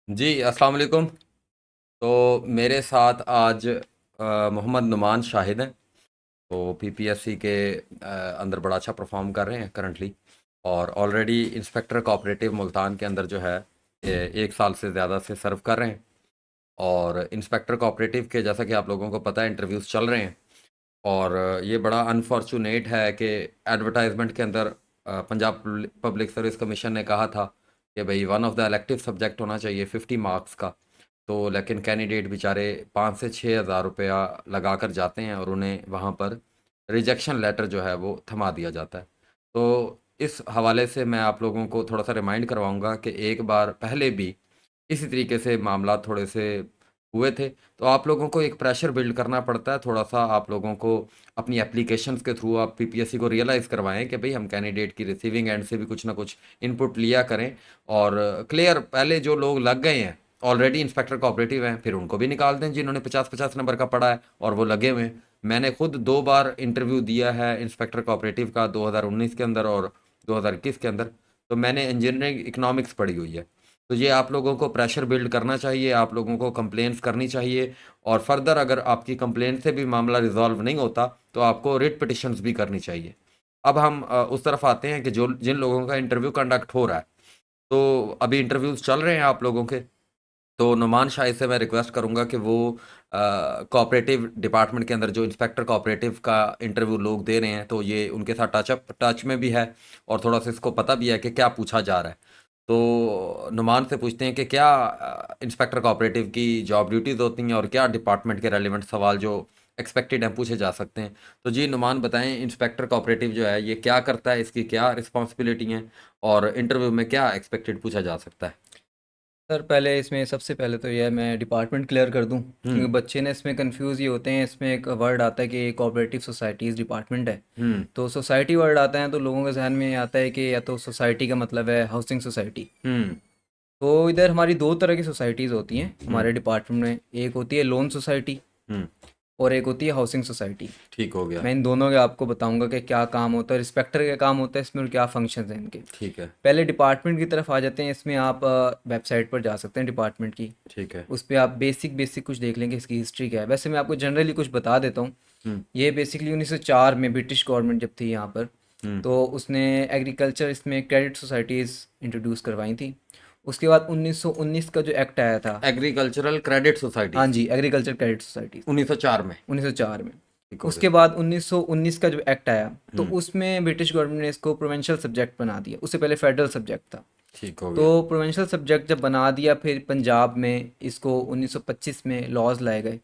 जी, अस्सलाम वालेकुम। तो मेरे साथ आज मोहम्मद नुमान शाहिद हैं। तो पीपीएससी के अंदर बड़ा अच्छा परफॉर्म कर रहे हैं करंटली, और ऑलरेडी इंस्पेक्टर कोऑपरेटिव मुल्तान के अंदर जो है 1 साल से ज़्यादा से सर्व कर रहे हैं। और इंस्पेक्टर कोऑपरेटिव के, जैसा कि आप लोगों को पता है, इंटरव्यूज़ चल रहे हैं। और ये बड़ा अनफॉर्चुनेट है कि एडवर्टाइजमेंट के अंदर पंजाब पब्लिक सर्विस कमीशन ने कहा था कि भाई one of the elective subject होना चाहिए 50 मार्क्स का। तो लेकिन कैंडिडेट बेचारे 5 से 6 हज़ार रुपया लगा कर जाते हैं और उन्हें वहाँ पर रिजेक्शन लेटर जो है वो थमा दिया जाता है। तो इस हवाले से मैं आप लोगों को थोड़ा सा रिमाइंड करवाऊंगा कि एक बार पहले भी इसी तरीके से मामला थोड़े से हुए थे। तो आप लोगों को एक प्रेशर बिल्ड करना पड़ता है थोड़ा सा। आप लोगों को अपनी एप्लीकेशंस के थ्रू आप पीपीएससी को रियलाइज़ करवाएं कि भाई हम कैंडिडेट की रिसीविंग एंड से भी कुछ ना कुछ इनपुट लिया करें। और क्लियर, पहले जो लोग लग गए हैं ऑलरेडी इंस्पेक्टर कोऑपरेटिव हैं, फिर उनको भी निकाल दें जिन्होंने 50-50 नंबर का पढ़ा है और वो लगे हुए हैं। मैंने खुद 2 बार इंटरव्यू दिया है इंस्पेक्टर कोऑपरेटिव का, 2019 के अंदर और 2021 के अंदर। तो मैंने इंजीनियरिंग इकोनॉमिक्स पढ़ी हुई है। तो ये आप लोगों को प्रेशर बिल्ड करना चाहिए, आप लोगों को कंप्लेंट्स करनी चाहिए। और फर्दर अगर आपकी कंप्लेंट से भी मामला रिजॉल्व नहीं होता तो आपको रिट पिटिशंस भी करनी चाहिए। अब हम उस तरफ आते हैं कि जो जिन लोगों का इंटरव्यू कंडक्ट हो रहा है, तो अभी इंटरव्यूज़ चल रहे हैं आप लोगों के। तो नुमान शाहिद से मैं रिक्वेस्ट करूंगा कि वो कोऑपरेटिव डिपार्टमेंट के अंदर जो इंस्पेक्टर कोऑपरेटिव का इंटरव्यू लोग दे रहे हैं, तो ये उनके साथ टच में भी है और थोड़ा सा इसको पता भी है कि क्या पूछा जा रहा है। तो नुमान से पूछते हैं कि क्या इंस्पेक्टर कोऑपरेटिव की जॉब ड्यूटीज़ होती हैं और क्या डिपार्टमेंट के रेलिवेंट सवाल जो एक्सपेक्टेड हैं पूछे जा सकते हैं। तो जी नुमान बताएं, इंस्पेक्टर कोऑपरेटिव जो है ये क्या करता है, इसकी क्या रिस्पॉन्सिबिलिटी हैं और इंटरव्यू में क्या एक्सपेक्टेड पूछा जा सकता है। सर पहले इसमें सबसे पहले तो यह मैं डिपार्टमेंट क्लियर कर दूं, क्योंकि हम्म। बच्चे ने इसमें कंफ्यूज ये होते हैं। इसमें एक वर्ड आता है कि कोऑपरेटिव सोसाइटीज़ डिपार्टमेंट है। हम्म। तो सोसाइटी वर्ड आता है तो लोगों के जहन में आता है कि या तो सोसाइटी का मतलब है हाउसिंग सोसाइटी। हम्म। तो इधर हमारी दो तरह की सोसाइटीज़ होती हैं हम्म। हमारे डिपार्टमेंट में। एक होती है लोन सोसाइटी हम्म। और एक होती है हाउसिंग सोसाइटी। ठीक हो गया। मैं इन दोनों के आपको बताऊंगा कि क्या काम होता है, रिस्पेक्टर का काम होता है इसमें और क्या फंक्शंस हैं इनके। ठीक है। पहले डिपार्टमेंट की तरफ आ जाते हैं। इसमें आप वेबसाइट पर जा सकते हैं डिपार्टमेंट की। ठीक है। उस पे आप बेसिक बेसिक कुछ देख लेंगे इसकी हिस्ट्री क्या है। वैसे मैं आपको जनरली कुछ बता देता हूँ। हम्म। ये बेसिकली 1904 में ब्रिटिश गवर्नमेंट जब थी यहाँ पर, हम्म। तो उसने एग्रीकल्चर इसमें क्रेडिट सोसाइटीज़ इंट्रोड्यूस करवाई थी। उसके बाद 1919 का जो एक्ट आया था। एग्रीकल्चरल क्रेडिट हाँ सोसाइटीज जी, एग्रीकल्चर क्रेडिट सोसाइटीज़ 1904 में। 1904 में। ठीक हो गया। उसके बाद 1919 का जो एक्ट आया, तो हम्म। उसमें ब्रिटिश गवर्नमेंट ने इसको प्रोविंशियल सब्जेक्ट बना दिया। उससे पहले फेडरल सब्जेक्ट था। ठीक हो तो गया। प्रोविंशियल सब्जेक्ट जब बना दिया, फिर पंजाब में इसको 1925 में लॉज लाए गए।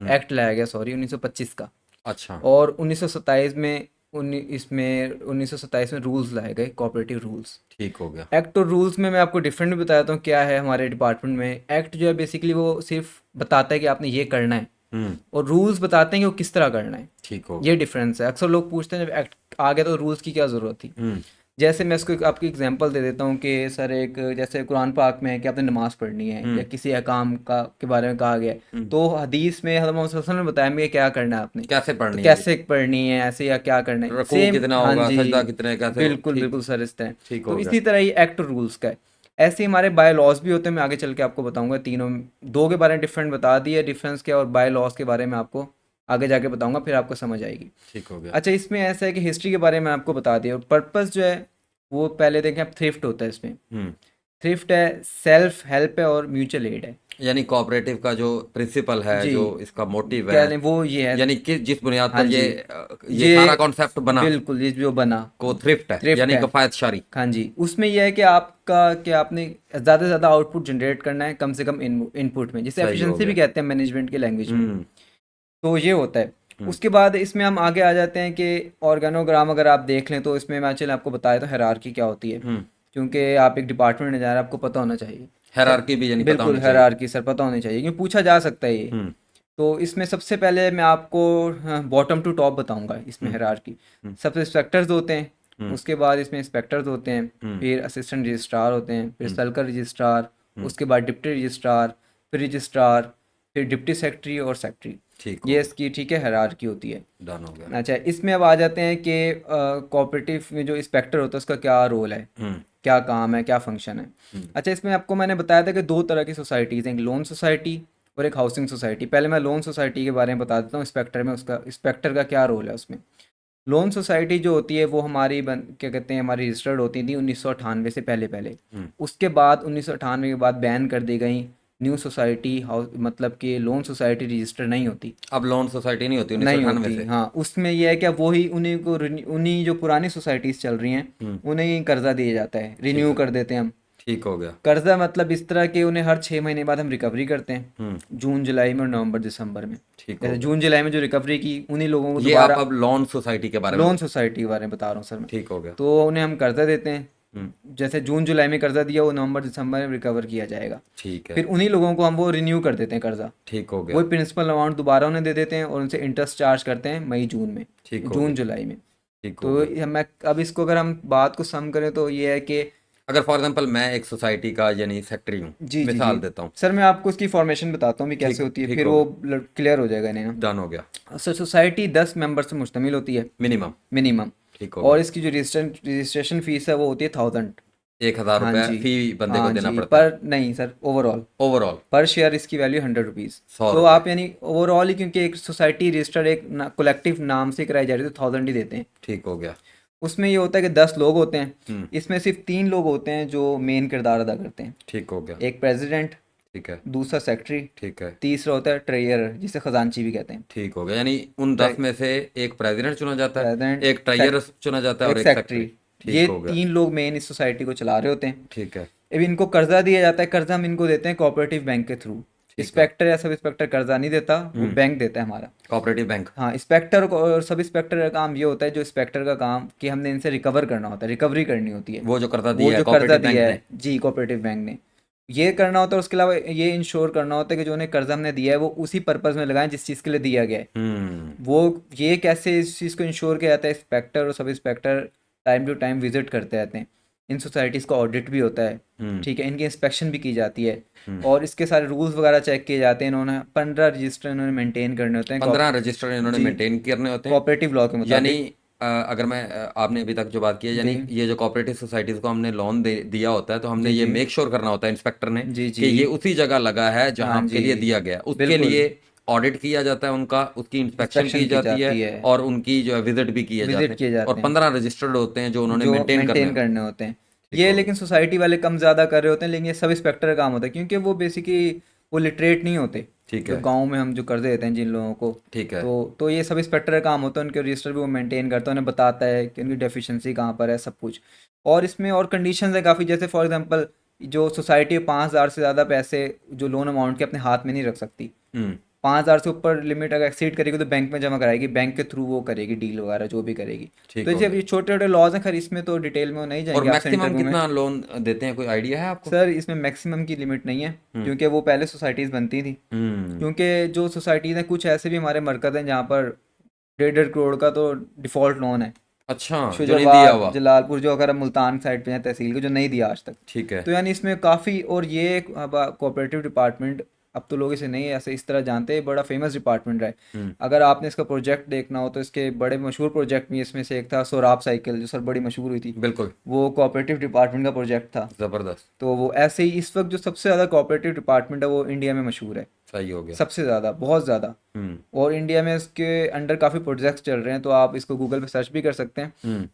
हम्म। एक्ट लाया गया, सॉरी, 1925 का। अच्छा। और 1927 में इसमें 1927 में रूल्स लाए गए, कोऑपरेटिव रूल्स। ठीक हो गया। एक्ट और रूल्स में मैं आपको डिफरेंट भी बताता हूँ क्या है हमारे डिपार्टमेंट में। एक्ट जो है बेसिकली वो सिर्फ बताता है कि आपने ये करना है, हम्म। और रूल्स बताते हैं कि वो किस तरह करना है। ठीक हो ये गया। डिफरेंस है। अक्सर लोग पूछते हैं जब एक्ट आ गया तो रूल्स की क्या ज़रूरत थी। हम्म। जैसे मैं इसको आपकी एग्जांपल दे देता हूँ कि सर, एक जैसे कुरान पाक में है कि आपने नमाज़ पढ़नी है या हम्म। किसी अकाम का के बारे में कहा गया है। हम्म। तो हदीस में हज़रत मोहम्मद सल्लल्लाहु अलैहि वसल्लम ने बताया हमें क्या करना है आपने। कैसे तो पढ़नी है जी। कैसे पढ़नी है, ऐसे या क्या करना है, रकू सेम। कितना हाँ होगा, जी, सजदा कितने, कैसे बिल्कुल ठीक। बिल्कुल सर, इस तरह। ठीक तो हो गया। इसी तरह ही एक्ट और रूल्स का है। ऐसे ही हमारे बाय लॉज भी होते हैं। मैं आगे चल के आपको बताऊंगा तीनों। दो के बारे में डिफरेंट बता दिए डिफरेंस क्या, और बाय लॉज के बारे में आपको आगे जाके बताऊंगा, फिर आपको समझ आएगी। ठीक हो गया। अच्छा, इसमें ऐसा है कि हिस्ट्री के बारे में आपको बता दिया, और पर्पस जो है वो पहले देखें आप। थ्रिफ्ट होता है इसमें। हम्म। थ्रिफ्ट है, सेल्फ हेल्प है और म्यूचुअल एड है। यानी कोऑपरेटिव का जो प्रिंसिपल है, जी, जो इसका मोटिव कह है, लें वो ये है। यानी कि जिस बुनियाद हाँ पर जी, ये ये सारा कॉन्सेप्ट बना, बिल्कुल, ये जो बना को थ्रिफ्ट है थ्रिफ्ट यानी है। किफायत शारी। हाँ जी, उसमें यह है कि आपका कि आपने ज़्यादा से ज़्यादा आउटपुट जनरेट करना है कम से कम इनपुट में, जिसे सही हो एफिशिएंसी भी गया। कहते हैं मैनेजमेंट के लैंग्वेज में। हम्म। तो ये होता है। हम्म। उसके बाद इसमें हम आगे आ जाते हैं कि ऑर्गेनोग्राम अगर आप देख लें, तो इसमें मैं चलिए आपको बताया तो हायरार्की क्या होती है। हम्म। क्योंकि आप एक डिपार्टमेंट में जा रहे हैं, आपको पता होना चाहिए। सर, हायरार्की भी यानी पता बिल्कुल होनी चाहिए। हायरार्की सर पता होनी चाहिए, क्योंकि पूछा जा सकता है ये। हम्म। तो इसमें सबसे पहले मैं आपको बॉटम टू टॉप बताऊंगा इसमें हम्म। हायरार्की। हम्म। सबसे इंस्पेक्टर्स होते हैं। हम्म। उसके बाद इसमें इंस्पेक्टर्स होते हैं। हम्म। फिर असिस्टेंट रजिस्ट्रार होते हैं, फिर हम्म। Circle registrar. हम्म। उसके बाद डिप्टी रजिस्ट्रार, फिर रजिस्ट्रार, फिर डिप्टी सेक्रेटरी और सेक्रेटरी। ठीक हो ये गया, इसकी ठीक है हायरार्की होती है। डन हो गया। अच्छा, इसमें अब आ जाते हैं कि कोऑपरेटिव में जो इंस्पेक्टर होता है उसका क्या रोल है, हम्म क्या काम है, क्या फंक्शन है। हम्म, अच्छा, इसमें आपको मैंने बताया था कि दो तरह की सोसाइटीज़ हैं, एक लोन सोसाइटी और एक हाउसिंग सोसाइटी। पहले मैं लोन सोसाइटी के बारे में बता देता हूँ, इंस्पेक्टर में उसका इंस्पेक्टर का क्या रोल है उसमें। लोन सोसाइटी जो होती है वो हमारी क्या कहते हैं, हमारी रजिस्टर्ड होती थी 1998 से पहले पहले। हम्म। उसके बाद 1998 के बाद बैन कर दी गई न्यू सोसाइटी, हाउस मतलब कि लोन सोसाइटी रजिस्टर नहीं होती। अब लोन सोसाइटी नहीं होती नहीं 1998 होती, से। हाँ। उसमें यह है कि अब वही उन्हीं को उन्हीं जो पुरानी सोसाइटीज़ चल रही हैं हम्म, उन्हें ही कर्जा दिया जाता है, ठीक रिन्यू है, कर देते हैं हम। ठीक हो गया। कर्जा मतलब इस तरह के उन्हें हर 6 महीने बाद हम रिकवरी करते हैं, हम्म, जून जुलाई में और नवंबर दिसंबर में। ठीक हो जैसे गया। जून जुलाई में जो रिकवरी की उन्हीं लोगों को ये आप दोबारा, अब लोन सोसाइटी के बारे में लोन सोसाइटी के बारे में बता रहा हूँ सर मैं। ठीक हो गया। तो उन्हें हम कर्जा देते हैं, हम्म, जैसे जून जुलाई में कर्जा दिया वो नवंबर दिसंबर में रिकवर किया जाएगा। ठीक है, फिर उन्हीं लोगों को हम वो रिन्यू कर देते हैं कर्जा, ठीक हो गया, वही प्रिंसिपल अमाउंट दोबारा उन्हें दे देते हैं और उनसे इंटरेस्ट चार्ज करते हैं मई जून में, ठीक हो जून गया, जुलाई में। ठीक हो तो गया। मैं अब इसको अगर हम बात को सम करें तो ये है कि अगर फॉर एग्जांपल मैं एक सोसाइटी का यानी सेक्रेटरी हूँ, जी जी जी मिसाल देता हूँ। सर, मैं आपको इसकी फॉर्मेशन बताता हूँ भी कैसे ठीक होती है, ठीक फिर हो वो गया, क्लियर हो जाएगा इन्हें ना। डन हो गया। सर, सोसाइटी 10 मेंबर से मुश्तमिल होती है मिनिमम, मिनिमम। ठीक हो और गया। इसकी जो रजिस्ट्रेशन फीस है वो होती है 1000। 1000 हाँ रुपये जी, फी बंदे को हाँ देना जी, पड़ता है। पर नहीं सर, ओवरऑल ओवरऑल पर शेयर इसकी वैल्यू 100 रुपीज़। 100 तो रुपये, आप यानी ओवरऑल ही, क्योंकि एक सोसाइटी रजिस्टर्ड एक कलेक्टिव नाम से कराई जा रही है तो 1000 ही देते हैं। ठीक हो गया। उसमें ये होता है कि 10 लोग होते हैं, हम्म, इसमें सिर्फ 3 लोग होते हैं जो मेन किरदार अदा करते हैं। ठीक हो गया। एक प्रेसिडेंट, ठीक है, दूसरा सेक्रेटरी, ठीक है, तीसरा होता है ट्रेजरर जिसे खजांची भी कहते हैं। ठीक हो गया। यानी उन 10 में से एक प्रेसिडेंट चुना जाता है, प्रेसिडेंट, एक ट्राइयर चुना जाता है और एक एक सेक्रेटरी। सेक्रेटरी। ठीक ये हो गया, 3 लोग मेन इस सोसाइटी को चला रहे होते हैं। ठीक है, अब इनको कर्जा दिया जाता है, कर्जा हम इनको देते हैं कोऑपरेटिव बैंक के थ्रू। ठीक है। इंस्पेक्टर या सब इंस्पेक्टर कर्जा नहीं देता, वो बैंक देता है हमारा। Cooperative bank. हाँ, इंस्पेक्टर और सब इंस्पेक्टर का काम ये होता है, जो इंस्पेक्टर का काम कि हमने इनसे रिकवर करना होता है, रिकवरी करनी होती है। वो जो कर्जा वो दिया है जो कर्जा कोऑपरेटिव बैंक दिया ने। है जी कोऑपरेटिव बैंक ने, ये करना होता है। उसके अलावा ये इंश्योर करना होता है कि जो उन्हें कर्जा हमने दिया है वो उसी पर्पज़ में लगाएं जिस चीज़ के लिए दिया गया है। वो ये कैसे इस चीज़ को इंश्योर किया जाता है, इंस्पेक्टर और सब inspector time to time visit करते रहते हैं। इन सोसाइटीज़ का ऑडिट भी होता है, ठीक है, इनकी इंस्पेक्शन भी की जाती है और इसके सारे रूल्स वगैरह चेक किए जाते हैं। इन्होंने 15 रजिस्टर इन्होंने मेंटेन करने होते हैं 15 रजिस्टर इन्होंने जी, मेंटेन करने होते हैं। कोऑपरेटिव लॉ के यानी मुताबिक। अगर मैं आपने अभी तक जो बात की है, यानी जी ये जो कोऑपरेटिव सोसाइटीज़ को हमने लोन दिया होता है, तो हमने जी ये जी मेक श्योर करना होता है इंस्पेक्टर ने जी कि जी ये उसी जगह लगा है हाँ जहाँ के जी, लिए दिया गया है। उसके बिल्कुल। लिए ऑडिट किया जाता है उनका, उसकी इंस्पेक्शन इंस्पेक्शन की की जाती है जाती है, और उनकी जो है विजिट भी किए जाते विजिट हैं। किए और जाते हैं 15 रजिस्टर्ड होते हैं जो उन्होंने जो मेंटेन करने मेंटेन होते हैं। करने होते हैं। ठीक ये हो गया, लेकिन सोसाइटी वाले कम ज़्यादा कर रहे होते हैं, लेकिन ये सब इंस्पेक्टर का काम होता है क्योंकि वो बेसिकली वो लिटरेट नहीं होते। ठीक जो है, गांव में हम जो कर देते हैं जिन लोगों को, ठीक है, तो ये सब इंस्पेक्टर का काम होता है। उनके रजिस्टर भी वो मेंटेन करता है, उन्हें बताता है कि उनकी डेफिशिएंसी कहाँ पर है, सब कुछ। और इसमें और कंडीशंस है काफ़ी, जैसे फॉर एग्जांपल जो सोसाइटी 5,000 से ज़्यादा पैसे जो लोन अमाउंट के अपने हाथ में नहीं रख सकती। हम्म, 5,000 से ऊपर लिमिट अगर एक्सीड करेगी तो बैंक में जमा कराएगी, बैंक के थ्रू वो करेगी डील वगैरह जो भी करेगी। ठीक तो हो जैसे गया। ये छोटे छोटे लॉज हैं, खैर इसमें तो डिटेल में वो नहीं और जाएंगे आपसे मैक्सिमम इंटरव्यू में। कितना लोन देते हैं, कोई आइडिया है आपको? सर, इसमें मैक्सिमम की लिमिट नहीं है हम्म क्योंकि वो पहले सोसाइटीज़ बनती थी। हम्म, क्योंकि जो सोसाइटीज़ हैं कुछ ऐसे भी हमारे मरकज़ हैं जहाँ पर 1.5 करोड़ का तो डिफ़ॉल्ट लोन है। अच्छा, जो नहीं दिया शुजाबाद, हुआ। जलालपुर, जो अगर हम मुल्तान साइड पे हैं तहसील के, जो नहीं दिया आज तक। ठीक है, तो यानी इसमें काफ़ी, और ये अब कोऑपरेटिव डिपार्टमेंट, अब तो लोग इसे नहीं ऐसे इस तरह जानते हैं, बड़ा फेमस डिपार्टमेंट रहा है। हम्म, अगर आपने इसका प्रोजेक्ट देखना हो तो इसके बड़े मशहूर प्रोजेक्ट में इसमें से एक था सोराब साइकिल, जो सर बड़ी मशहूर हुई थी। बिल्कुल, वो कोऑपरेटिव डिपार्टमेंट का प्रोजेक्ट था। ज़बरदस्त, तो वो ऐसे ही इस वक्त जो सबसे ज़्यादा कोऑपरेटिव डिपार्टमेंट है वो इंडिया में मशहूर है, सही हो गया। सबसे ज़्यादा, बहुत ज़्यादा। हम्म और इंडिया में इसके अंडर काफ़ी प्रोजेक्ट्स चल रहे हैं, तो आप इसको गूगल पे सर्च भी कर सकते हैं। हम्म,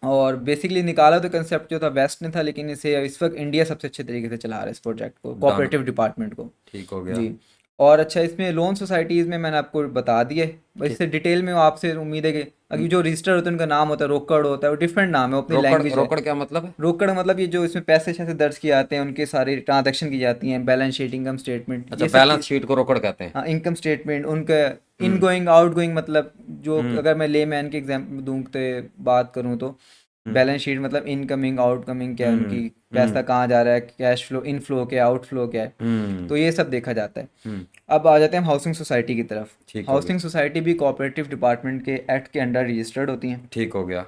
और बेसिकली निकाला तो कंसेप्ट जो था वेस्ट ने था, लेकिन इसे इस वक्त इंडिया सबसे अच्छे तरीके से चला रहा है इस प्रोजेक्ट को, डन, कोऑपरेटिव डिपार्टमेंट को। ठीक हो गया। जी। और अच्छा, इसमें लोन सोसाइटीज़ में मैंने आपको बता दिए, बस ठीक, इससे डिटेल में आपसे उम्मीद है कि अभी जो रजिस्टर होता है उनका नाम होता है, रोकड़ होता है, वो डिफरेंट नाम है, वो अपनी रोकड़, लैंग्वेज है। रोकड़ क्या मतलब है? रोकड़ मतलब ये जो इसमें पैसे शैसे दर्ज किए जाते हैं, उनके सारी ट्रांजैक्शन की जाती हैं, बैलेंस शीट, इनकम स्टेटमेंट, अच्छा, ये सब बैलेंस चीज़। शीट को रोकड़ कहते हैं। हाँ, इनकम स्टेटमेंट उनका, इन हम्म गोइंग आउट गोइंग, मतलब जो हम्म अगर मैं ले मैन के एग्जाम दूँ तो बात करूँ तो हम्म बैलेंस शीट मतलब इनकमिंग आउटकमिंग क्या है हम्म उनकी, हम्म पैसा कहाँ जा रहा है, कैश फ्लो, इनफ्लो क्या है, आउटफ्लो क्या है। हम्म तो ये सब देखा जाता है। हम्म, अब आ जाते हैं हम हाउसिंग सोसाइटी की तरफ। ठीक हो गया, हाउसिंग सोसाइटी भी कोऑपरेटिव डिपार्टमेंट के एक्ट के अंडर रजिस्टर्ड होती हैं। ठीक हो गया।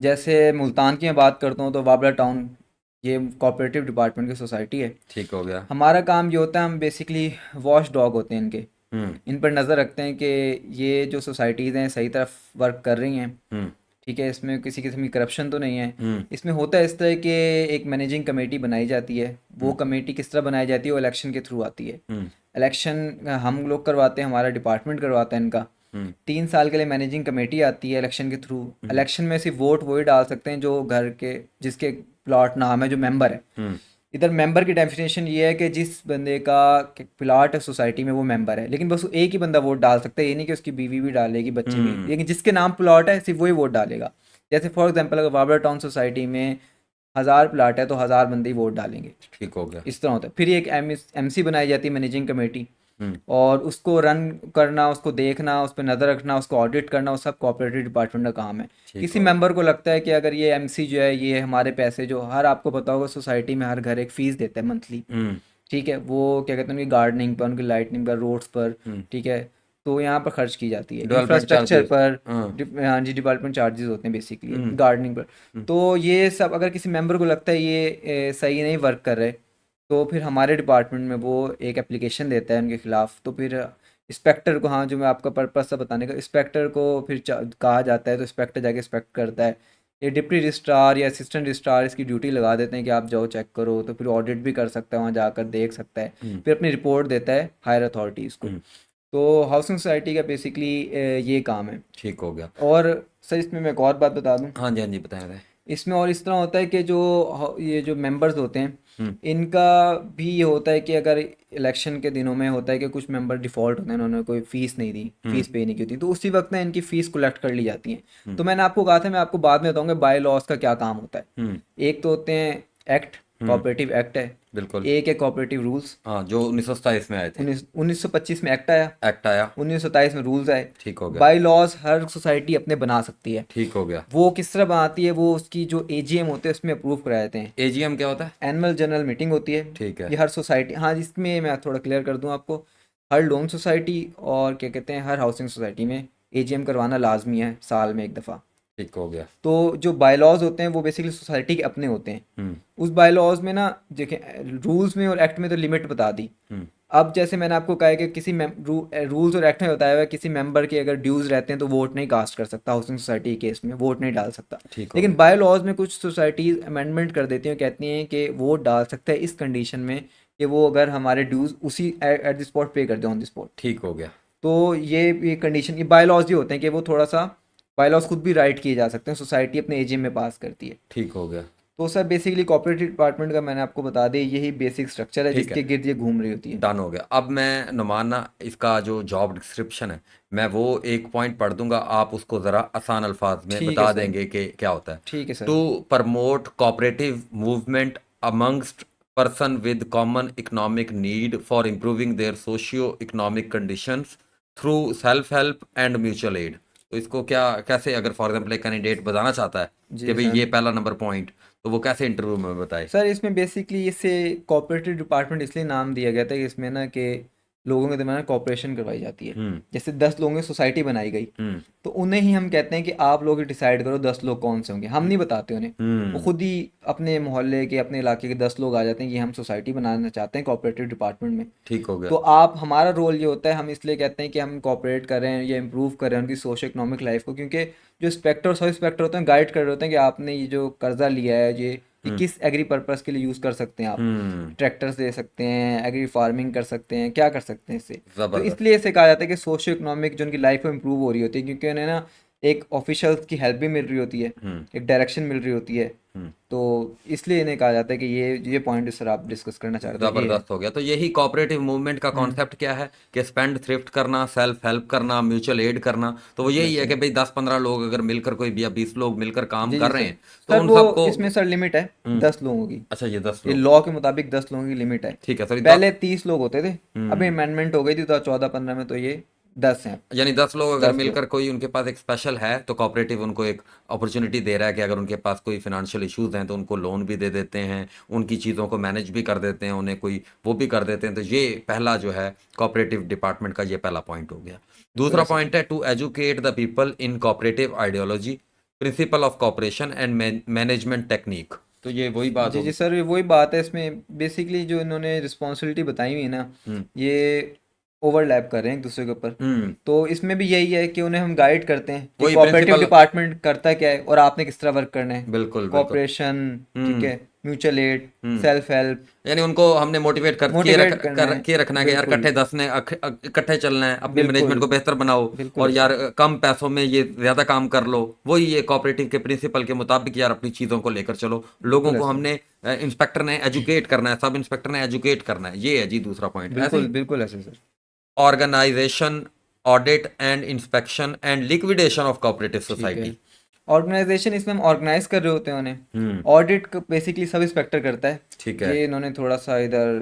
जैसे मुल्तान की मैं बात करता हूँ तो वाबला टाउन ये कोऑपरेटिव डिपार्टमेंट की सोसाइटी है। ठीक हो गया। हमारा काम ये होता है, हम बेसिकली वॉच डॉग होते हैं इनके, हम्म इन पर नज़र रखते हैं कि ये जो सोसाइटीज़ हैं सही तरफ वर्क कर रही हैं, हम्म ठीक है, इसमें किसी किस्म की करप्शन तो नहीं है। हम्म इसमें होता है इस तरह के एक मैनेजिंग कमेटी बनाई जाती है। वो हम्म कमेटी किस तरह बनाई जाती है, वो इलेक्शन के थ्रू आती है। हम्म इलेक्शन हम लोग करवाते हैं, हमारा डिपार्टमेंट करवाता है इनका। हम्म 3 साल के लिए मैनेजिंग कमेटी आती है इलेक्शन के थ्रू। हम्म इलेक्शन में सिर्फ वोट वही डाल सकते हैं जो घर के, जिसके प्लॉट नाम है, जो मेंबर है। हम्म इधर मेंबर की डेफिनेशन ये है कि जिस बंदे का प्लाट है सोसाइटी में वो मेंबर है, लेकिन बस वो एक ही बंदा वोट डाल सकता है। ये नहीं कि उसकी बीवी भी डालेगी, बच्चे भी, हम्म लेकिन जिसके नाम प्लॉट है सिर्फ वही वोट डालेगा। जैसे फॉर एग्जांपल अगर वाबरा टाउन सोसाइटी में 1000 प्लाट है तो 1000 बंदे ही वोट डालेंगे। ठीक हो गया। इस तरह होता है। फिर एक एमसी बनाई जाती है, मैनेजिंग कमेटी, हम्म और उसको रन करना, उसको देखना, उस पर नज़र रखना, उसको ऑडिट करना, वो सब कोऑपरेटिव डिपार्टमेंट का काम है। ठीक किसी हो गया। मेंबर को लगता है कि अगर ये एमसी जो है ये हमारे पैसे, जो हर, आपको पता होगा सोसाइटी में हर घर एक फ़ीस देता है मंथली, हम्म ठीक है, वो क्या कहते हैं, उनकी गार्डनिंग पर, उनकी लाइटनिंग पर, रोड्स पर, हम्म ठीक है, तो यहाँ पर खर्च की जाती है डेवलपमेंट इंफ्रास्ट्रक्चर चार्जेस। पर। हाँ। हाँ जी, डिवेलपमेंट चार्जेस होते हैं बेसिकली हम्म गार्डनिंग पर। हम्म तो ये सब अगर किसी मेंबर को लगता है ये सही नहीं वर्क कर रहे, तो फिर हमारे डिपार्टमेंट में वो एक एप्लीकेशन देता है उनके खिलाफ। तो फिर इंस्पेक्टर को, हाँ, जो मैं आपका पर्पस था बताने का, इंस्पेक्टर को फिर कहा जाता है, तो इंस्पेक्टर जाके इंस्पेक्ट करता है। ये डिप्टी रजिस्ट्रार या असिस्टेंट रजिस्ट्रार इसकी ड्यूटी लगा देते हैं कि आप जाओ चेक करो, तो फिर ऑडिट भी कर सकता है, वहाँ जाकर देख सकता है। हम्म फिर अपनी रिपोर्ट देता है हायर अथॉरिटीज़ को। हम्म तो हाउसिंग सोसाइटी का बेसिकली ये काम है। ठीक हो गया। और सर इसमें मैं एक और बात बता दूं, हाँ जी, हाँ जी, बताया था। इसमें और इस तरह होता है कि जो ये जो मेंबर्स होते हैं, हम्म इनका भी ये होता है कि अगर इलेक्शन के दिनों में होता है कि कुछ मेंबर डिफ़ॉल्ट होते हैं, उन्होंने कोई फ़ीस नहीं दी, हम्म फ़ीस पे नहीं की होती, तो उसी वक्त ना इनकी फ़ीस कलेक्ट कर ली जाती है। हम्म तो मैंने आपको कहा था, मैं आपको बाद में बताऊंगा बाय लॉज का क्या काम होता है। हम्म एक तो होते हैं एक्ट, हम्म कोऑपरेटिव एक्ट है। बिल्कुल। एक है कोऑपरेटिव रूल्स। हाँ, जो 1927 में आए थे। 1925 में एक्ट आया, एक्ट आया। 1927 में रूल्स आए। ठीक हो गया। बाई लॉज हर सोसाइटी अपने बना सकती है। ठीक हो गया। वो किस तरह बनाती है, वो उसकी जो एजीएम होते हैं उसमें अप्रूव कराए जाते हैं। एजीएम क्या होता है? एनुअल जनरल मीटिंग होती है। ठीक है। ये हर सोसाइटी, हाँ, इसमें मैं थोड़ा क्लियर कर दूं आपको, हर लोन सोसाइटी और क्या कहते हैं हर हाउसिंग सोसाइटी में एजीएम करवाना लाजमी है, साल में एक दफ़ा। ठीक हो गया। तो जो बायलॉज होते हैं वो बेसिकली सोसाइटी के अपने होते हैं। हम्म उस बायलॉज में ना, देखें, रूल्स में और एक्ट में तो लिमिट बता दी। हम्म अब जैसे मैंने आपको कहा है कि किसी रूल्स और एक्ट में बताया हुआ है किसी मेंबर के अगर ड्यूज़ रहते हैं तो वोट नहीं कास्ट कर सकता, हाउसिंग सोसाइटी के केस में वोट नहीं डाल सकता। ठीक हो लेकिन गया। बाय लॉज में कुछ सोसाइटीज़ अमेंडमेंट कर देती हैं, कहती हैं कि वोट डाल सकता है इस कंडीशन में कि वो अगर हमारे ड्यूज़ उसी एट द स्पॉट पे कर दे, ऑन द स्पॉट। ठीक हो गया। तो ये कंडीशन, ये बाय लॉज ही होते हैं कि वो थोड़ा सा, बाय लॉज खुद भी राइट किए जा सकते हैं, सोसाइटी अपने एजीएम में पास करती है। ठीक हो गया। तो सर बेसिकली कोऑपरेटिव डिपार्टमेंट का मैंने आपको बता दिया, यही बेसिक स्ट्रक्चर है ठीक है। जिसके गिर्द ये घूम रही होती है। डन हो गया। अब मैं नुमान ना, इसका जो जॉब डिस्क्रिप्शन है, मैं वो एक पॉइंट पढ़ दूंगा, आप उसको ज़रा आसान अल्फाज में ठीक है बता सर। देंगे कि क्या होता है। ठीक है sir. To promote cooperative movement amongst person with common economic need for improving their socio economic conditions through self help and mutual aid. तो इसको क्या, कैसे, अगर फॉर एग्जांपल एक कैंडिडेट बताना चाहता है कि जी भाई सर। ये पहला नंबर पॉइंट, तो वो कैसे इंटरव्यू में बताए? सर इसमें बेसिकली इसे कोऑपरेटिव डिपार्टमेंट इसलिए नाम दिया गया था कि इसमें ना कि लोगों के दरमियान कॉपरेशन करवाई जाती है। हम्म जैसे 10 लोगों की सोसाइटी बनाई गई, हम्म तो उन्हें ही हम कहते हैं कि आप लोग डिसाइड करो 10 लोग कौन से होंगे, हम नहीं बताते उन्हें। वो हम्म खुद ही अपने मोहल्ले के, अपने इलाके के 10 लोग आ जाते हैं कि हम सोसाइटी बनाना चाहते हैं कोऑपरेटिव डिपार्टमेंट में। ठीक हो गया। तो आप, हमारा रोल ये होता है, हम इसलिए कहते हैं कि हम कोऑपरेट कर रहे हैं या इम्प्रूव कर रहे हैं उनकी सोशो इकोनॉमिक लाइफ को, क्योंकि जो इंस्पेक्टर, सब इंस्पेक्टर होते हैं, गाइड कर रहे होते हैं कि आपने ये जो कर्जा लिया है ये हम्म किस एग्री पर्पस के लिए यूज़ कर सकते हैं आप। हम्म ट्रैक्टर्स दे सकते हैं, एग्री फार्मिंग कर सकते हैं, क्या कर सकते हैं इससे। तो जबरदस्त। इसलिए इसे कहा जाता है कि सोशो इकोनॉमिक जो उनकी लाइफ में इम्प्रूव हो रही होती है, क्योंकि उन्हें ना एक ऑफिशियल की हेल्प भी मिल रही होती है, हम्म एक डायरेक्शन मिल रही होती है। हम्म तो इसलिए इन्हें कहा जाता है कि ये पॉइंट सर आप डिस्कस करना चाह रहे थे, ये है। जबरदस्त हो गया। तो यही कोऑपरेटिव मूवमेंट का हम्म। कॉन्सेप्ट क्या है कि स्पेंड थ्रिफ्ट करना, सेल्फ हेल्प करना, म्यूचुअल एड करना। तो वो यही यस है सर। कि भाई 10-15 लोग अगर मिलकर, कोई भी या 20 लोग मिलकर काम जी कर जी रहे सर। हैं, तो सर उन वो सबको। इसमें सर लिमिट है हम्म 10 लोगों की। अच्छा, ये 10 ये लोग लॉ के मुताबिक 10 लोगों की लिमिट है। ठीक है, सॉरी, 10। पहले 30 लोग होते थे, अभी हम्म अमेंडमेंट हो गई थी 2014-15 में, तो ये 10 हैं। यानी 10 लोग अगर 10 लोग। मिलकर, कोई उनके पास एक स्पेशल है, तो कोऑपरेटिव उनको एक अपॉर्चुनिटी दे रहा है कि अगर उनके पास कोई फिनेंशियल इश्यूज हैं तो उनको लोन भी दे देते हैं, उनकी चीज़ों को मैनेज भी कर देते हैं, उन्हें कोई वो भी कर देते हैं। तो ये पहला जो है कोऑपरेटिव डिपार्टमेंट का, ये पहला पॉइंट हो गया। दूसरा यस सर। पॉइंट है to educate the people in cooperative ideology, principle of cooperation and management technique. तो ये वही बात जी होगी। जी सर, ये वही बात है इसमें बेसिकली जो इन्होंने रिस्पॉन्सिबिलिटी बताई हुई है ना, हम्म ये ओवरलैप कर रहे हैं एक दूसरे के ऊपर। हम्म तो इसमें भी यही है कि उन्हें हम गाइड करते हैं कि वही कोऑपरेटिव प्रिंसिपल। डिपार्टमेंट करता क्या है और आपने किस तरह वर्क करना है। बिल्कुल बिल्कुल। कोऑपरेशन, ठीक हम्म है, म्यूचुअल एड, हम्म सेल्फ हेल्प, यानी उनको हमने मोटिवेट मोटिवेट करना है। किए रखना है कि यार बिल्कुल इकट्ठे चलना है, अपनी बिल्कुल मैनेजमेंट को बेहतर बनाओ, बिल्कुल और यार सर। कम पैसों में ये ज्यादा काम कर लो। वही ये कोऑपरेटिव के प्रिंसिपल के मुताबिक यार अपनी चीजों को लेकर चलो। लोगों बिल्कुल को ऐसे, हमने इंस्पेक्टर ने एजुकेट करना है, सब इंस्पेक्टर ने एजुकेट करना है, ये है जी दूसरा पॉइंट। ऐसे बिल्कुल ही बिल्कुल ऐसे sir. Organisation, audit and inspection and liquidation of cooperative ठीक है, सोसाइटी। ऑर्गेनाइजेशन इसमें हम ऑर्गेनाइज कर रहे होते हैं उन्हें। हम्म ऑडिट बेसिकली सब इंस्पेक्टर करता है। ठीक है ये इन्होंने थोड़ा सा इधर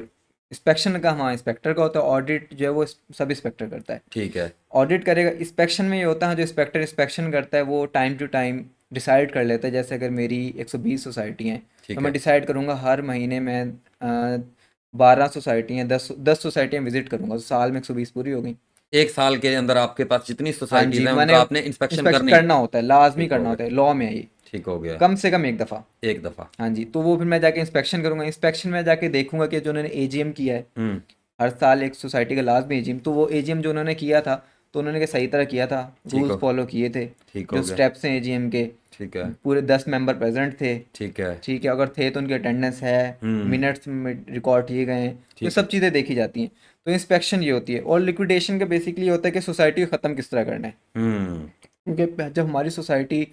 इंस्पेक्शन का, हाँ इंस्पेक्टर का होता है, ऑडिट जो है वो सब इंस्पेक्टर करता है। ठीक है ऑडिट करेगा, इंस्पेक्शन में ये होता है जो इंस्पेक्टर इंस्पेक्शन करता है वो टाइम टू टाइम डिसाइड कर लेता है। जैसे अगर मेरी 120 सोसाइटी हैं तो ठीक मैं है डिसाइड करूँगा हर महीने में 12 सोसाइटी हैं, 10 सोसाइटियाँ विजिट करूँगा, तो साल में 120 पूरी हो गई। एक साल के अंदर आपके पास जितनी हाँ सोसाइटीज जी, हैं मैंने उनका आपने इंस्पेक्शन इंस्पेक्शन करनी है। करना होता है, लाजमी ठीक हो करना गया। होता है, लॉ में है ये, ठीक हो गया। कम से कम एक दफ़ा। एक दफा। हाँ जी, तो वो फिर मैं जाके इंस्पेक्शन करूँगा। इंस्पेक्शन में जाके देखूंगा कि जो उन्होंने एजीएम किया है, हम्म हर साल एक सोसाइटी का लास्ट में एजीएम, तो वो एजीएम जो उन्होंने किया था तो उन्होंने क्या सही तरह किया था, ठीक रूल्स हो। फॉलो किए थे, ठीक जो हो गया। स्टेप्स हैं एजीएम के, ठीक है। पूरे 10 मेंबर प्रेजेंट थे, ठीक है। ठीक है, अगर थे तो उनकी अटेंडेंस है, हम्म मिनट्स में रिकॉर्ड किए गए हैं, तो ये ठीक है। सब चीज़ें देखी जाती हैं। तो इंस्पेक्शन ये होती है। और लिक्विडेशन का बेसिकली होता है कि सोसाइटी को ख़त्म किस तरह करना है। हम्म क्योंकि जब हमारी सोसाइटी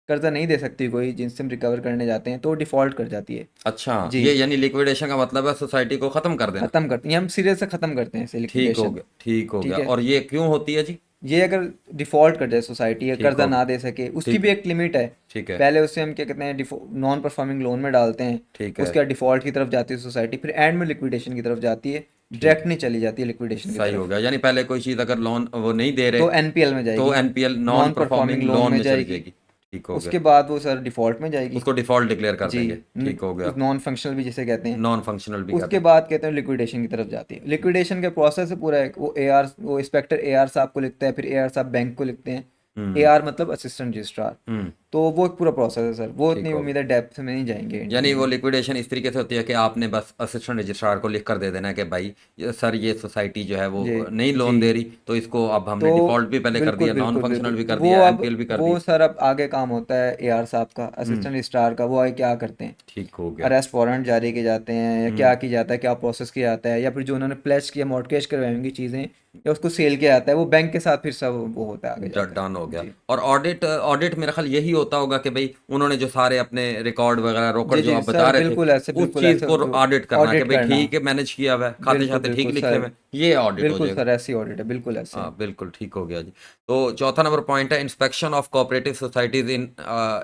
कर्जा नहीं दे सकती कोई जिनसे हम रिकवर करने जाते हैं, तो वो डिफ़ॉल्ट कर जाती है। अच्छा, जी, ये यानी लिक्विडेशन का मतलब है सोसाइटी को खत्म कर देना। ख़त्म करते हैं, ये हम सिरे से ख़त्म करते हैं इसे, ठीक हो लिक्विडेशन। गया। ठीक हो गया। ठीक है, और ये क्यों होती है जी? ये अगर डिफ़ॉल्ट कर जाए सोसाइटी या ठीक कर्जा हो ना गया। दे सके, उसकी ठीक भी एक लिमिट है। ठीक है। पहले उसे हम क्या कहते हैं, नॉन परफॉर्मिंग लोन में डालते हैं, ठीक है। उसके बाद डिफ़ॉल्ट की तरफ जाती है सोसाइटी, फिर एंड में लिक्विडेशन की तरफ जाती है, ठीक डायरेक्ट नहीं चली जाती है लिक्विडेशन की सही हो तरफ। गया। यानी पहले कोई चीज़ अगर लोन वो नहीं दे रहे तो एनपीएल में तो जाएगी, NPL, non non performing performing loan loan में में चली जाएगी, जाएगी। ठीक हो गया। उसके बाद वो सर डिफ़ॉल्ट में जाएगी। उसको डिफॉल्ट डिक्लेयर कर जी, देंगे। ठीक हो गया। नॉन फंक्शनल भी जिसे कहते हैं। नॉन फंक्शनल भी कहते उसके हैं। बाद कहते हैं लिक्विडेशन की तरफ जाती है। लिक्विडेशन का प्रोसेस है पूरा, एक वो एआर, वो इंस्पेक्टर एआर साहब को लिखता है, फिर एआर साहब बैंक को लिखते हैं। हम्म एआर मतलब असिस्टेंट रजिस्ट्रार। हम्म तो वो एक पूरा प्रोसेस है सर, वो ठीक इतनी हो उम्मीद है गया। डेप्थ में नहीं जाएंगे यानी वो इंटरव्यू। लिक्विडेशन इस तरीके से होती है कि आपने बस असिस्टेंट रजिस्ट्रार को लिख कर दे देना है कि भाई सर ये सोसाइटी जो है वो जी नहीं जी। लोन दे रही, तो इसको अब तो हमने डिफॉल्ट भी पहले कर बिल्कुल दिया, नॉन बिल्कुल फंक्शनल बिल्कुल, भी तो कर वो दिया, अब, एनपीएल भी कर वो दी। सर अब आगे काम होता है एआर साहब का, हम्म असिस्टेंट रजिस्ट्रार का। वो आगे क्या करते हैं, ठीक हो गया। अरेस्ट वारंट जारी किए जाते हैं, या क्या हम्म किया जाता है, क्या प्रोसेस किया जाता है, या फिर जो उन्होंने प्लेज किया मॉर्टगेज करवाई होंगी चीज़ें, या उसको सेल किया जाता है, वो बैंक के साथ फिर सब वो होता है, आगे जाता डन हो है। गया। जी और ऑडिट, ऑडिट मेरा ख्याल यही होता होगा कि भाई उन्होंने जो सारे अपने रिकॉर्ड वगैरह रोकड़ जी जो जी आप बता सर, रहे थे बिल्कुल ऐसे, उस बिल्कुल चीज़ ऐसे को उनको ऑडिट करना कि ऑडिट भाई करना। ठीक है मैनेज किया हुआ है, खाते बिल्कुल शाते ठीक बिल्कुल लिखे सर, हुए हैं, ये ऑडिट हो बिल्कुल जाएगा। सर, ऐसी ऑडिट है, बिल्कुल ऐसे। हाँ बिल्कुल ठीक हो गया जी। तो चौथा नंबर पॉइंट है inspection of cooperative societies in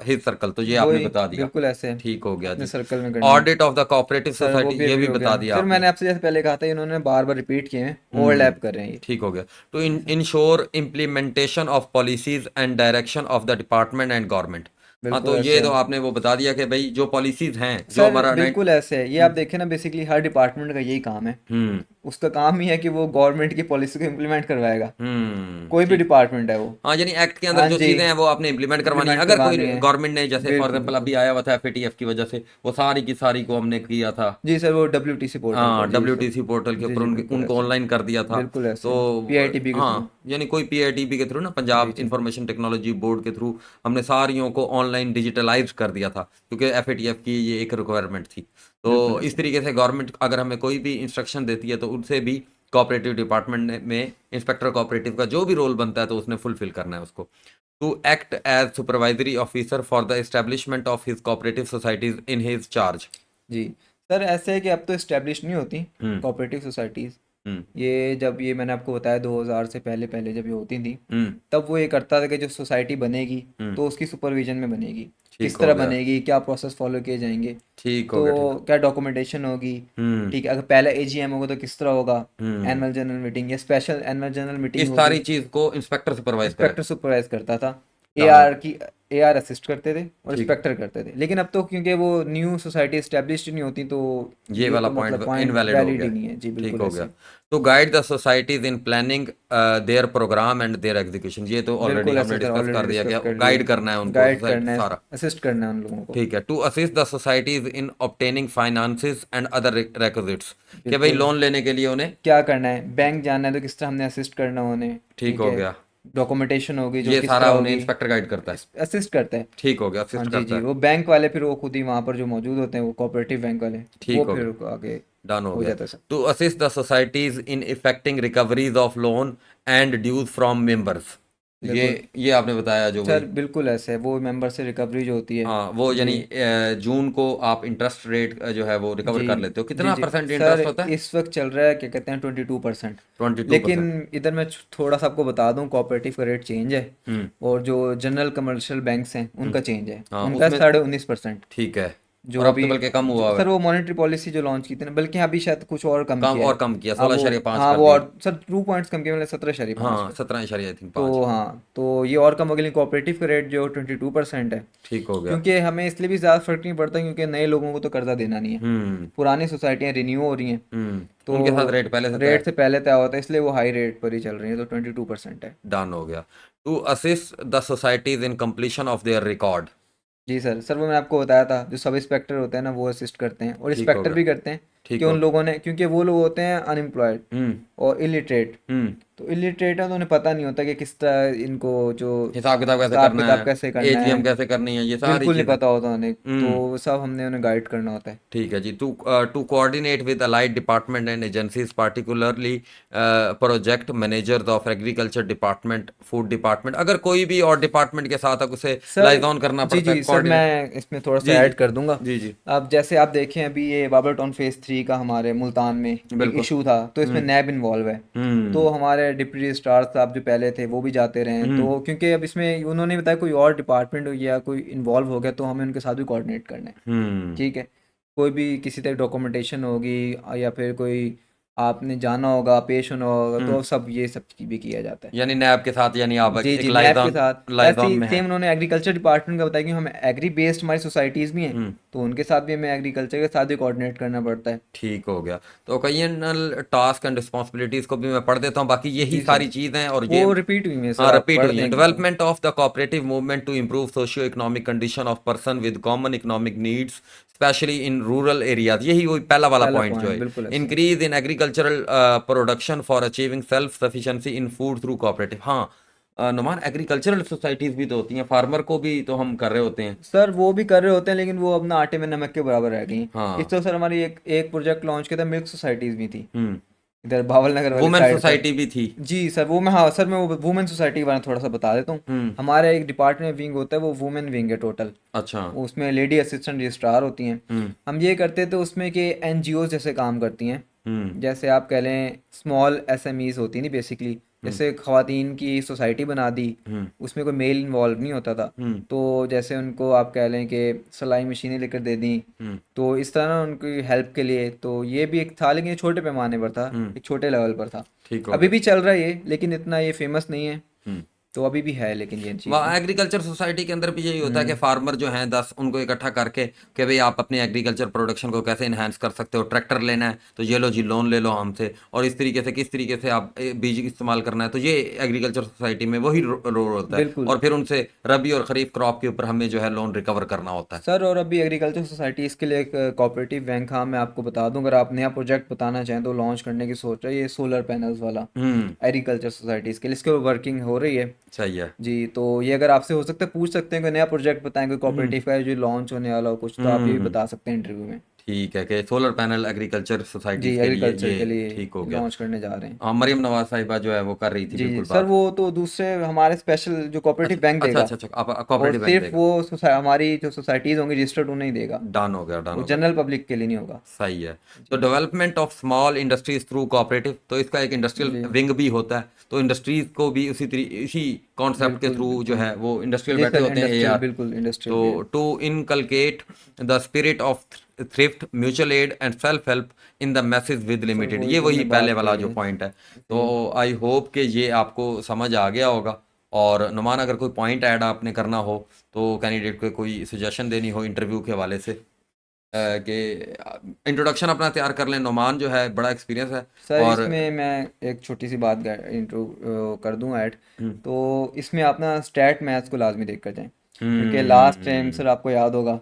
his circle, तो ये आपने वही बता दिया। बिल्कुल ऐसे ठीक हो गया अपने जी। सर्कल में करना है। Audit of the cooperative sir वो सोसाइटी भी ये अभी भी हो बता गया। दिया फिर आपने। मैंने आपसे जैसे पहले कहा था, इन्होंने बार बार रिपीट किए हैं, हम्म ओवरलैप कर रहे हैं ये। ठीक हो गया। टू ऐसे ensure implementation of policies and direction of the department and government. हाँ बिल्कुल तो ये ऐसे तो है आपने वो बता दिया कि भाई जो पॉलिसीज हैं जो सर, हमारा नाइट। बिल्कुल ऐसे है। ये आप देखें ना, बेसिकली हर डिपार्टमेंट का यही काम है। हम्म उसका काम ही है कि वो गवर्नमेंट की पॉलिसी को इम्प्लीमेंट करवाएगा, कोई भी ठीक। डिपार्टमेंट है वो। हाँ यानी एक्ट के अंदर हाँ जो जी, चीज़ें हैं वो आपने इंप्लीमेंट करवानी है। इम्प्लीमेंट अगर कोई करवानी है। गवर्नमेंट ने जैसे फॉर बिल्कुल एग्जांपल बिल्कुल। अभी आया हुआ था एफएटीएफ की वजह से वो सारी की सारी को हमने किया था। जी सर, वो डब्ल्यूटीसी पोर्टल हाँ पर, जी सर। डब्ल्यूटीसी पोर्टल के जी ऊपर जी बिल्कुल उनको ऐसे, ऑनलाइन कर दिया था। बिल्कुल तो ऐसे, पीआईटीबी के थ्रू। हाँ यानी कोई पीआईटीबी के थ्रू ना, जी पंजाब जी इंफॉर्मेशन टेक्नोलॉजी बोर्ड के थ्रू हमने सारियों को ऑनलाइन डिजिटलाइज कर दिया था, क्योंकि एफएटीएफ की ये एक रिक्वायरमेंट थी। बिल्कुल तो इस ऐसे। तरीके से गवर्नमेंट अगर हमें कोई भी इंस्ट्रक्शन देती है तो उनसे भी कोऑपरेटिव डिपार्टमेंट में इंस्पेक्टर कोऑपरेटिव का जो भी रोल बनता है तो उसने फुलफिल करना है उसको। To act as supervisory officer for the establishment of his cooperative societies in his charge. जी सर, ऐसे है कि अब तो इस्टेब्लिश नहीं होती हम्म कोऑपरेटिव सोसाइटीज़। हम्म ये जब, ये मैंने आपको बताया 2000 से पहले पहले जब ये होती थी, हम्म तब वो ये करता था कि जो सोसाइटी बनेगी हम्म तो उसकी सुपरविजन में बनेगी, ठीक किस हो तरह गया। बनेगी, क्या प्रोसेस फॉलो किए जाएंगे, ठीक हो गया। ठीक। तो क्या डॉक्यूमेंटेशन होगी, हम्म ठीक है, अगर पहला एजीएम होगा तो किस तरह होगा, हम्म एनुअल जनरल मीटिंग या स्पेशल एनुअल जनरल मीटिंग इस होगी। सारी चीज को इंस्पेक्टर सुपरवाइज करे। इंस्पेक्टर सुपरवाइज करता था। डन हो। एआर की AR असिस्ट करते थे और ठीक। इंस्पेक्टर करते थे, लेकिन अब तो क्योंकि वो न्यू सोसाइटी एस्टेब्लिश नहीं होती तो ये वाला तो पॉइंट मतलब पॉइंट इनवैलिड हो वैलिड गया। ही नहीं है जी, ठीक बिल्कुल हो ऐसे गया। ही। To guide the societies in planning their programme and their execution, ये तो ऑलरेडी बिल्कुल हमने ऐसे सर, डिस्कस ऑलरेडी कर दिया डिस्कस कि कर लिए। गाइड करना है उनको गाइड सोसाइटी करना है, सारा। असिस्ट करना है उन लोगों को। ठीक है। To assist the societies in obtaining finances and other requisites, कि भाई बिल्कुल, लोन लेने के लिए उन्हें। क्या करना है, बैंक जाना है तो किस तरह हमने असिस्ट करना है उन्हें, ठीक ठीक हो है। गया। डॉक्यूमेंटेशन होगी जो ये किस सारा तरह उन्हें होगी, इंस्पेक्टर गाइड करता है। असिस्ट करते हैं। ठीक हो गया, हाँ असिस्ट जी करता जी, है। वो बैंक वाले फिर वो खुद ही वहाँ पर जो मौजूद होते हैं, वो कोऑपरेटिव बैंक वाले, ठीक वो हो फिर गया, आगे डन हो हो गया। जाता है सब। To assist the societies in effecting recoveries of loan and dues from members, ये बिल्कुल ये आपने बताया जो सर, वही। बिल्कुल ऐसे है, वो मेंबर से रिकवरी जो होती है हाँ वो यानी जी। जून को आप इंटरेस्ट रेट जो है वो रिकवर जी कर लेते हो, जी कितना जी परसेंट सर, इंटरेस्ट होता है? इस वक्त चल रहा है क्या कहते हैं 22%। 22%। लेकिन इधर मैं थोड़ा सा आपको बता दूं, कोऑपरेटिव का रेट चेंज है हम्म। और जो जनरल कमर्शियल बैंक्स हैं हम्म। उनका चेंज है, हाँ उनका उसमें। 19.5%। ठीक है। और जो अब तो अभी बल्कि कम हुआ हुआ सर है। वो मॉनेटरी पॉलिसी जो लॉन्च की थी ना, बल्कि अभी शायद कुछ और कम कम किया और है। कम किया, हाँ वो, 16.5 हाँ कर वो दिया। और सर 2 पॉइंट्स कम किए, मतलब 17.5 हाँ पे। 17 आई थिंक तो 5। हाँ, तो ये और कम हो गया, लेकिन कोऑपरेटिव का रेट जो 22% है। ठीक हो गया। क्योंकि हमें इसलिए भी ज़्यादा फर्क नहीं पड़ता क्योंकि नए लोगों को तो कर्जा देना नहीं है, हम्म। पुरानी सोसाइटियाँ रिन्यू हो रही हैं, उनके साथ तो रेट पहले से तय। रेट से पहले तय होता है, इसलिए वो हाई रेट पर ही चल रही है, तो 22% है। डन हो गया। To assist the societies in completion of their record. जी सर, सर वो मैंने आपको बताया था, जो सब इंस्पेक्टर होते हैं ना वो असिस्ट करते हैं और ठीक हो इंस्पेक्टर गया। भी करते हैं कि ठीक हो। उन लोगों ने, क्योंकि वो लोग होते हैं अनएम्प्लॉयड हम्म। और इलिटरेट। हम्म। तो इलिटरेट है तो उन्हें पता नहीं होता कि किस तरह इनको जो हिसाब किताब कैसे हिसाब करना किताब है, कैसे करना एजीएम है, कैसे करनी है, ये सारी बिल्कुल नहीं चीज़ें। पता होता उन्हें, तो हम्म। वो सब हमने उन्हें गाइड करना होता है। ठीक है जी। To to coordinate with allied department and agencies particularly project managers of agriculture department, food department, अगर कोई भी और डिपार्टमेंट के साथ उसे सर लाइज ऑन करना जी पड़ता है जी सर, कोऑर्डिनेट। मैं इसमें थोड़ा सा जी ऐड जी। कर दूंगा। जी जी। अब जैसे आप देखें, अभी ये बाबर टाउन फेज़ 3 का हमारे मुल्तान में एक बिल्कुल। इशू था, तो इसमें हम्म। नैब इन्वॉल्व है। तो हम्म। हमारे डिप्टी रजिस्ट्रार साहब जो पहले थे वो भी जाते रहे हैं, हम्म। तो क्योंकि अब इसमें उन्होंने बताया कोई और डिपार्टमेंट हो या कोई इन्वॉल्व हो गया तो हमें उनके साथ भी कोऑर्डिनेट करना है, हम्म। ठीक है। कोई भी किसी तरह डॉक्यूमेंटेशन होगी या फिर कोई आपने जाना होगा, पेश होना होगा, हम्म। तो सब ये सब भी किया जाता है। यानी नैब के साथ, यानी आप जी एक जी, नैब के लाइजॉन, साथ ऐसे लाइजॉन ही में है। सेम उन्होंने एग्रीकल्चर डिपार्टमेंट का बताया कि हम एग्री बेस्ड हमारी सोसाइटीज़ भी हैं, हम्म। तो उनके साथ भी हमें एग्रीकल्चर के साथ भी कोऑर्डिनेट करना पड़ता है। ठीक हो गया। तो ओकेजनल टास्क एंड रिस्पॉन्सिबिलिटीज को भी मैं पढ़ देता हूँ, बाकी यही जी सर, सारी चीज़ें हैं और ये। वो रिपीट हुई है सर, हाँ आप रिपीट पढ़ हुई है। दें एक दफ़ा। Development of the cooperative movement to improve socio economic condition of person with common economic needs specially in rural areas, यही वही पहला वाला पहला पॉइंट जो पॉइंट है। बिल्कुल ऐसे। Increase in agricultural production for achieving self sufficiency in food through cooperative. हाँ नुमान, एग्रीकल्चरल सोसाइटीज भी तो होती हैं, फार्मर को भी तो हम कर रहे होते हैं। सर वो भी कर रहे होते हैं, लेकिन वो अपना आटे में नमक के बराबर रह गई। इस हाँ। तो सर हमारी एक एक प्रोजेक्ट लॉन्च किया था, मिल्क सोसाइटीज़ भी थी हम्म। इधर भावल नगर वाली वुमेन साइड पर। सोसाइटी भी थी। जी सर, वो मैं, हाँ सर, मैं वो वुमेन सोसाइटी के बारे में थोड़ा सा बता देता हूँ। हम्म। हमारे एक डिपार्टमेंट विंग होता है, वो वुमेन विंग है टोटल। अच्छा। उसमें लेडी असिस्टेंट रजिस्ट्रार होती हैं। हम्म। हम ये करते थे उसमें कि एनजीओ जैसे काम करती हैं, हम्म। जैसे आप कह लें स्मॉल एसएमईज होती नहीं बेसिकली, हम्म। जैसे ख़वातीन की सोसाइटी बना दी, हम्म। उसमें कोई मेल इन्वॉल्व नहीं होता था। हम्म। तो जैसे उनको आप कह लें कि सिलाई मशीनें लेकर दे दी, हम्म। तो इस तरह ना उनकी हेल्प के लिए, तो ये भी एक था, लेकिन ये छोटे पैमाने पर था, हम्म। एक छोटे लेवल पर था। ठीक हो अभी गया। भी चल रहा है ये, लेकिन इतना ये फेमस नहीं है, हम्म। तो अभी भी है लेकिन ये चीज़ वहाँ ना। एग्रीकल्चर सोसाइटी के अंदर भी यही होता है कि हम्म, फार्मर जो हैं 10 उनको इकट्ठा करके कि भाई आप अपनी एग्रीकल्चर प्रोडक्शन को कैसे इन्हांस कर सकते हो, ट्रैक्टर लेना है तो ये लो जी लोन ले लो हमसे, और इस तरीके से किस तरीके से आप बीज इस्तेमाल करना है, तो ये एग्रीकल्चर सोसाइटी में वही रोल होता है, बिल्कुल और फिर उनसे रबी और खरीफ क्रॉप के ऊपर हमें जो है लोन रिकवर करना होता है। सर। और अभी एग्रीकल्चर सोसाइटी इसके लिए एक कोऑपरेटिव बैंक, हाँ मैं आपको बता दूं, अगर आप नया प्रोजेक्ट बताना चाहें तो लॉन्च करने की सोच रहे हैं, ये सोलर पैनल्स वाला हम्म। एग्रीकल्चर सोसाइटी, इसके लिए इसके वर्किंग हो रही है। सही है। जी, तो ये अगर आपसे हो सकता है पूछ सकते हैं, कोई नया प्रोजेक्ट बताएं, कोई हम्म। कोऑपरेटिव का है जो लॉन्च होने वाला हो कुछ, तो आप ये भी हम्म। बता सकते हैं इंटरव्यू में। ठीक है कि solar panel agriculture G, societies के लिए एग्रीकल्चर ये। के लिए ठीक हो गया। लॉन्च करने जा रहे हैं। हाँ मरियम नवाज साहिबा जो है वो कर रही थी जी जी बिल्कुल सर, बात। वो तो दूसरे हमारे स्पेशल जो कोऑपरेटिव अच्छा बैंक अच्छा देगा, अच्छा अच्छा, आप और कोऑपरेटिव बैंक सिर्फ देगा। वो हमारी जो सोसाइटीज़ होंगी रजिस्टर्ड उन्हें ही देगा, डन हो गया, डन वो हो गया। जनरल पब्लिक के लिए नहीं होगा। सही है। तो जी development of small industries through cooperative, तो इसका एक इंडस्ट्रियल जी, विंग भी होता है, तो इंडस्ट्रीज को भी इसी कॉन्सेप्ट के बिल्कुल थ्रू जो बिल्कुल। है वो इंडस्ट्रियल जी बैठे सर, होते हैं इंडस्ट्रियल, एआर। बिल्कुल इंडस्ट्रियल तो भी है। To inculcate the spirit of thrift mutual aid and self help in the message with sir limited, वही ये जो वही हमने पहले बात वाला कही जो है पॉइंट है। तो जी। आई होप कि ये आपको समझ आ गया होगा। और नुमान अगर कोई पॉइंट ऐड आपने करना हो तो कैंडिडेट को कोई सजेशन देनी हो इंटरव्यू के हवाले से कि इंट्रोडक्शन अपना तैयार कर लें। नुमान जो है बड़ा एक्सपीरियंस है सर और इसमें मैं एक छोटी सी बात इंट्रो कर दूं ऐड। हम्म तो इसमें आप ना स्टैट मैथ्स को लाजमी देख कर जाएं, क्योंकि लास्ट टाइम हम्म सर आपको याद होगा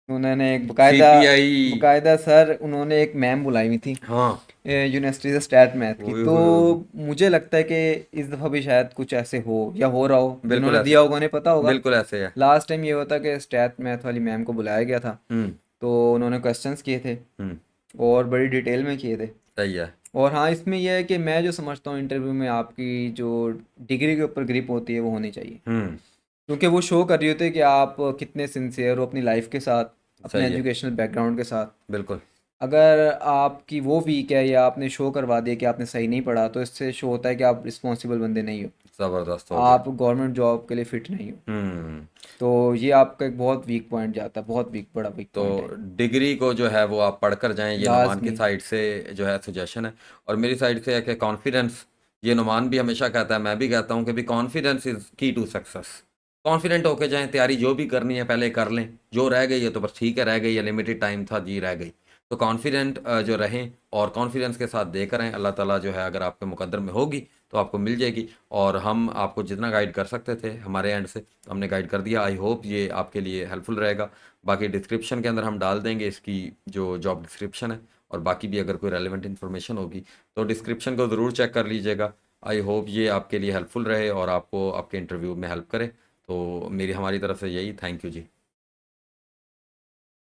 उन्होंने एक बकायदा सीपीआई। बकायदा सर उन्होंने एक मैम बुलाई हुई थी हाँ। यूनिवर्सिटी से स्टैट मैथ की। ओए तो होए होए। मुझे लगता है कि इस दफ़ा भी शायद कुछ ऐसे हो या हो रहा हो, बिल्कुल जिन्होंने ऐसे। दिया होगा उन्हें पता होगा। बिल्कुल ऐसे है। लास्ट टाइम ये होता कि स्टैट मैथ वाली मैम को बुलाया गया था, हम्म तो उन्होंने क्वेश्चंस किए थे हम्म। और बड़ी डिटेल में किए थे। सही है। और हाँ, इसमें यह है कि मैं जो समझता हूँ इंटरव्यू में आपकी जो डिग्री के ऊपर ग्रिप होती है वो होनी चाहिए, हम्म। क्योंकि वो शो कर रही होती है कि आप कितने सिंसियर हो अपनी लाइफ के साथ, अपने सही है। एजुकेशनल बैकग्राउंड के साथ। बिल्कुल। अगर आपकी वो वीक है या आपने शो करवा दिया कि आपने सही नहीं पढ़ा, तो इससे शो होता है कि आप रिस्पॉन्सिबल बंदे नहीं हो, ज़बरदस्त हो गया। आप गवर्नमेंट जॉब के लिए फिट नहीं हो। हम्म। तो ये आपका एक बहुत वीक पॉइंट जाता है, बहुत वीक, बड़ा वीक तो पॉइंट है डिग्री को जो है वो आप पढ़ कर जाएं, ये नुमान की लाजमी। साइड से जो है सजेशन है। और मेरी साइड से है कि कॉन्फिडेंस, ये नुमान भी हमेशा कहता है, मैं भी कहता हूँ कि भी कॉन्फिडेंस इज़ की टू सक्सेस। कॉन्फिडेंट होके जाएं, तैयारी जो भी करनी है पहले कर लें, जो रह गई है तो बस ठीक है, रह गई है, लिमिटेड टाइम था जी, रह गई। तो कॉन्फिडेंट जो रहें और कॉन्फिडेंस के साथ दे करें, अल्लाह ताला जो है अगर आपके मुकद्दर में होगी तो आपको मिल जाएगी। और हम आपको जितना गाइड कर सकते थे हमारे एंड से तो हमने गाइड कर दिया। आई होप ये आपके लिए हेल्पफुल रहेगा। बाकी डिस्क्रिप्शन के अंदर हम डाल देंगे इसकी जो जॉब डिस्क्रिप्शन है, और बाकी भी अगर कोई रेलेवेंट इन्फॉर्मेशन होगी तो डिस्क्रिप्शन को ज़रूर चेक कर लीजिएगा। आई होप ये आपके लिए हेल्पफुल रहे और आपको आपके इंटरव्यू में हेल्प करे। तो मेरी हमारी तरफ से यही, थैंक यू जी।